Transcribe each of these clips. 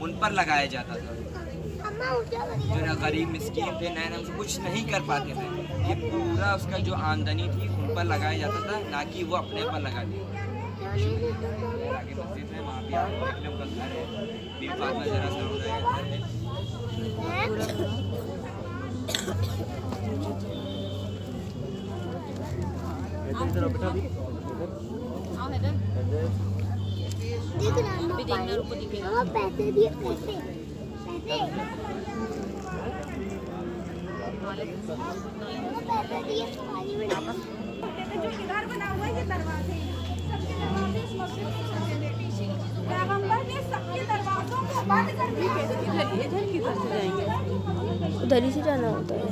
उन पर लगाया जाता था। जो ना गरीब मिस्कीन थे, नए नए कुछ नहीं कर पाते थे, ये पूरा उसका जो आमदनी थी उन पर लगाया जाता था, ना कि वो अपने पर लगा दिया। आगे मस्जिद है, वहाँ भी आप देख लें उनका घर है, बीबी फातिमा ज़हरा सा हो रहा है। पैसे दिए, पैसे जो इधर बना हुआ है ये दरवाजे, सबके दरवाजे इस मस्जिद को सजाने थे। पैगंबर ने सबके दरवाजों को बंद कर दिया। इधर किधर से जाएंगे? उधर ही से जाना होता है।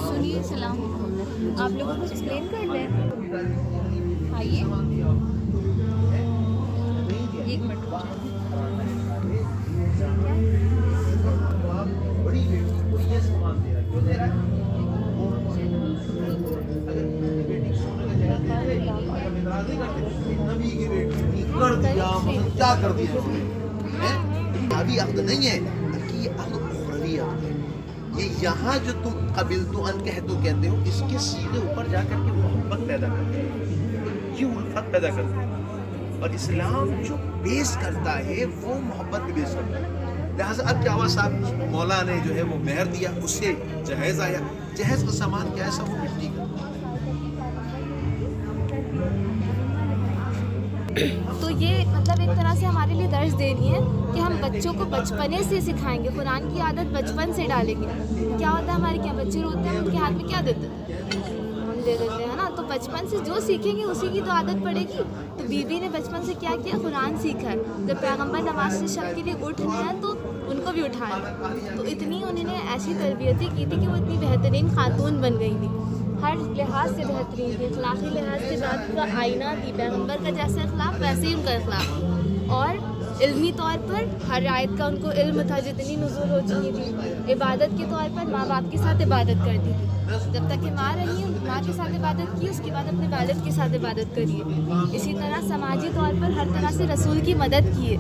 सुनिए, सलाम, आप लोगों को एक्सप्लेन कर दें। आइए, एक मिनट। क्या कर दिया? अभी अक्द नहीं है, बल्कि ये अक्द उखरवी अक्द है। ये यहाँ जो तुम कबिलतु अन कहतु कहते हो, इसके सीधे ऊपर जाकर के मोहब्बत पैदा करते हैं, ये उल्फत पैदा करते हैं। और इस्लाम जो बेस करता है वो मोहब्बत पे बेस करता है। लिहाजा अब क्या हुआ साहब, मौला ने जो है वो मेहर दिया, उससे जहेज आया। जहेज का सामान क्या है? सब वो मिट्टी का। तो ये मतलब एक तरह से हमारे लिए दर्ज दे रही है कि हम बच्चों को बचपने से सिखाएंगे, कुरान की आदत बचपन से डालेंगे। क्या होता है, हमारे क्या बच्चे रोते हैं, उनके हाथ में क्या देते हैं, हम दे देते हैं ना। तो बचपन से जो सीखेंगे उसी की तो आदत पड़ेगी। तो बीबी ने बचपन से क्या किया, कुरान सीखा है। जब पैगंबर नमाज से शब के लिए उठ रहे हैं तो उनको भी उठाया। तो इतनी उन्होंने ऐसी तरबियतें की थी कि वो इतनी बेहतरीन खातून बन गई थी, हर लिहाज से बेहतरीन थी, अखलाक़ी लिहाज से बात का आईना थी। पैगंबर का जैसे अखलाक वैसे ही उनका अखलाक। और इल्मी तौर पर हर आयत का उनको इल्म था, जितनी नुज़ूल हो चुकी थी। इबादत के तौर पर माँ बाप के साथ इबादत करती थी, जब तक कि माँ रही माँ के साथ इबादत की, उसके बाद अपने वालिद के साथ इबादत करिए। इसी तरह समाजी तौर पर हर तरह से रसूल की मदद किए।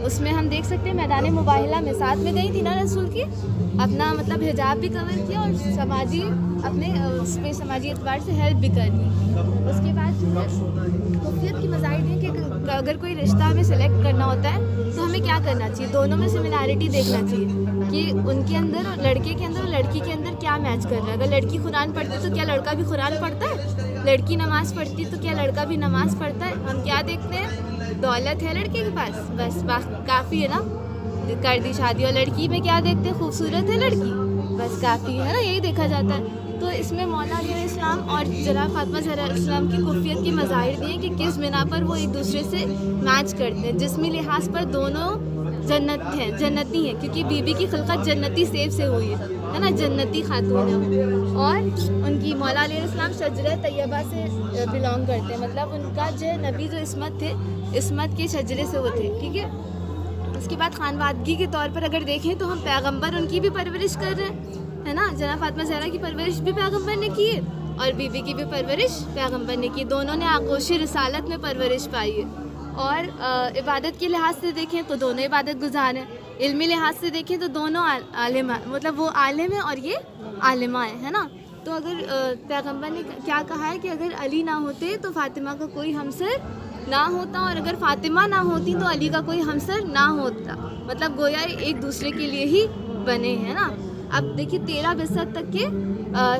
उसमें हम देख सकते हैं मैदान मुबाहिला में साथ में गई थी ना रसूल की, अपना मतलब हिजाब भी कवर किया और समाजी अपने उस पर समाजी एतबार से हेल्प भी कर दी। उसके बाद खुफियत की मज़ाहिर है कि अगर कोई रिश्ता हमें सेलेक्ट करना होता है तो हमें क्या करना चाहिए, दोनों में सिमिलैरिटी देखना चाहिए कि उनके अंदर और लड़के के अंदर और लड़की के अंदर क्या मैच कर रहा है। अगर लड़की कुरान पढ़ती तो क्या लड़का भी कुरान पढ़ता है, लड़की नमाज़ पढ़ती तो क्या लड़का भी नमाज़ पढ़ता है। हम क्या देखते हैं, दौलत है लड़के के पास, बस काफ़ी है ना, कर दी शादी। और लड़की में क्या देखते हैं, खूबसूरत है लड़की, बस काफ़ी है ना, यही देखा जाता है। तो इसमें मौला अलैहिस्सलाम और जनाब फातिमा ज़हरा अलैहिस्सलाम की खुफियत की मज़ाहिर दी हैं कि किस बिना पर वो एक दूसरे से मैच करते हैं। जिस्मी लिहाज पर दोनों जन्नती हैं, क्योंकि बीबी की खिलकत जन्नती सेब से हुई है ना, जन्नती खातून है। और उनकी मौला अलैहिस्सलाम शजरे तैयबा से बिलोंग करते हैं, मतलब उनका जो नबी जो इस्मत थे, इस्मत के शजरे से वो थे, ठीक है। उसके बाद खानवादगी के तौर पर अगर देखें तो हम पैगंबर उनकी भी परवरिश कर रहे हैं, है ना। जना फातिमा ज़हरा की परवरिश भी पैगंबर ने की है और बीबी की भी परवरिश पैगंबर ने की। दोनों ने आगोश रिसालत में परवरिश पाई है। और इबादत के लिहाज से देखें तो दोनों इबादत गुजार हैं, इल्मी लिहाज से देखें तो दोनों आलिम, मतलब वो आलिम है और ये आलिमा है ना। तो अगर पैगंबर ने क्या कहा है कि अगर अली ना होते तो फ़ातिमा का कोई हमसर ना होता, और अगर फ़ातिमा ना होती तो अली का कोई हमसर ना होता। मतलब गोया एक दूसरे के लिए ही बने हैं ना। अब देखिए 13 बिसत तक के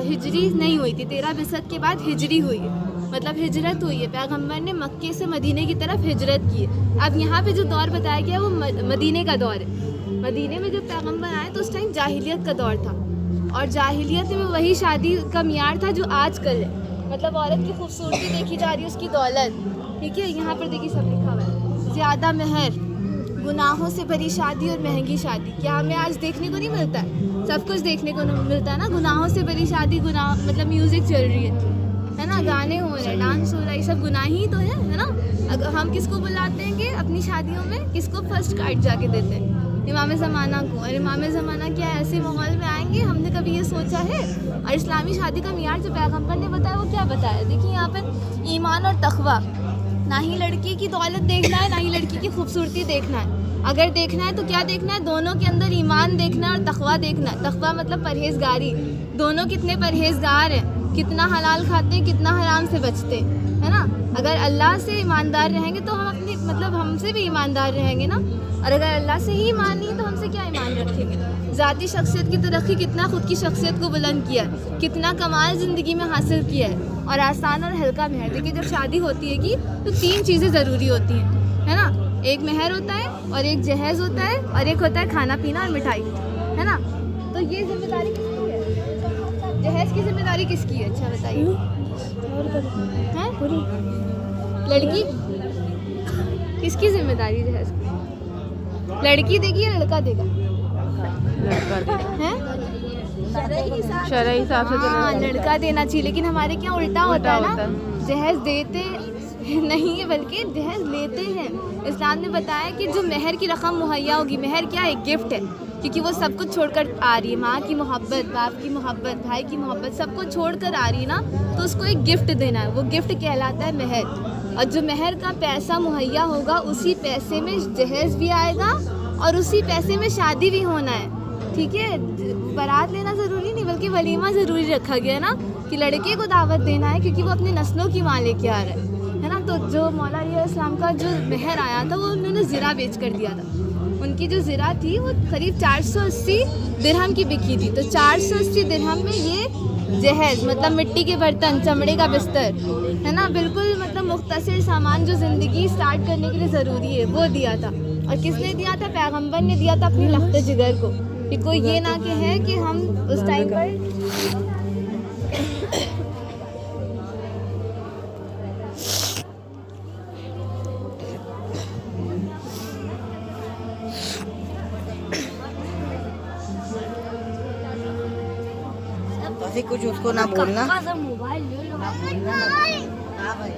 हिजरी नहीं हुई थी, 13 बिसत के बाद हिजरी हुई है, मतलब हिजरत हुई है। पैगंबर ने मक्के से मदीने की तरफ हिजरत की है। अब यहाँ पे जो दौर बताया गया वो मदीने का दौर है। मदीने में जब पैगंबर आए तो उस टाइम जाहिलियत का दौर था, और जाहिलियत में वही शादी का मियार था जो आज कल है। मतलब औरत की खूबसूरती देखी जा रही है, उसकी दौलत, ठीक है। यहाँ पर देखिए सब लिखा हुआ है, ज़्यादा महर, गुनाहों से भरी शादी और महंगी शादी। क्या हमें आज देखने को नहीं मिलता है? सब कुछ देखने को मिलता है ना। गुनाहों से भरी शादी, गुनाह मतलब म्यूज़िक चल रही है ना, गाने हो रहे हैं, डांस हो रहा है, ये सब गुनाह ही तो है ना। अगर हम किसको बुलाते हैं कि अपनी शादियों में किसको फर्स्ट कार्ड जाके देते हैं? इमाम ज़माना को। और इमाम ज़माना क्या ऐसे माहौल में आएंगे, हमने कभी ये सोचा है? और इस्लामी शादी का मियार जो पैगंबर ने बताया वो क्या बताया? देखिए यहाँ पर ईमान और तक़वा, ना ही लड़की की दौलत देखना है, ना ही लड़की की खूबसूरती देखना है। अगर देखना है तो क्या देखना है? दोनों के अंदर ईमान देखना है और तक़वा देखना है। तक़वा मतलब परहेज़गारी, दोनों कितने परहेज़गार हैं, कितना हलाल खाते हैं, कितना हराम से बचते हैं, है ना। अगर अल्लाह से ईमानदार रहेंगे तो हम अपनी मतलब हमसे भी ईमानदार रहेंगे ना। और अगर अल्लाह से ही ईमान नहीं तो हमसे क्या ईमान रखेंगे? ज़ाती शख्सियत की तरक्की, कितना खुद की शख्सियत को बुलंद किया है, कितना कमाल ज़िंदगी में हासिल किया है। और आसान और हल्का महर। देखिए जब शादी होती है कि तो 3 चीज़ें ज़रूरी होती हैं, है ना। एक महर होता है, और एक जहेज़ होता है, और एक होता है खाना पीना और मिठाई, है ना। तो ये जिम्मेदारी किसकी है? जहेज़ की जिम्मेदारी किसकी है? अच्छा बताइए। हैं? लड़की किसकी जिम्मेदारी जहेज़ की? लड़की देगी या लड़का देगा? हैं? शरई हिसाब से हाँ, लड़का देना चाहिए, लेकिन हमारे क्या उल्टा होता है ना। जहेज देते नहीं है बल्कि जहेज लेते हैं। इस्लाम ने बताया कि जो महर की रकम मुहैया होगी, महर क्या है? गिफ्ट है, क्योंकि वो सब कुछ छोड़कर आ रही है। माँ की मोहब्बत, बाप की मोहब्बत, भाई की मोहब्बत, सब कुछ छोड़कर आ रही है ना, तो उसको एक गिफ्ट देना है, वो गिफ्ट कहलाता है महर। और जो महर का पैसा मुहैया होगा उसी पैसे में जहेज भी आएगा और उसी पैसे में शादी भी होना है, ठीक है। बारात लेना ज़रूरी नहीं बल्कि वलीमा ज़रूरी रखा गया है ना, कि लड़के को दावत देना है क्योंकि वो अपने नस्लों की माँ लेके आ रहा है ना। तो जो मौला अली इस्लाम का जो महर आया था वो उन्होंने ज़िरा बेच कर दिया था। उनकी जो ज़िरा थी वो करीब 480 दिरहम की बिकी थी। तो 480 दिरहम में ये जहेज मतलब मिट्टी के बर्तन, चमड़े का बिस्तर, है ना, बिल्कुल मतलब मुख्तसर सामान जो ज़िंदगी स्टार्ट करने के लिए ज़रूरी है वो दिया था। और किसने दिया था? पैगंबर ने दिया था अपनी लख्त जिगर को, कि कोई ये ना कहे कि हम उस टाइम पर तो कुछ उसको ना बोलना। मोबाइल ले लो। हाँ भाई।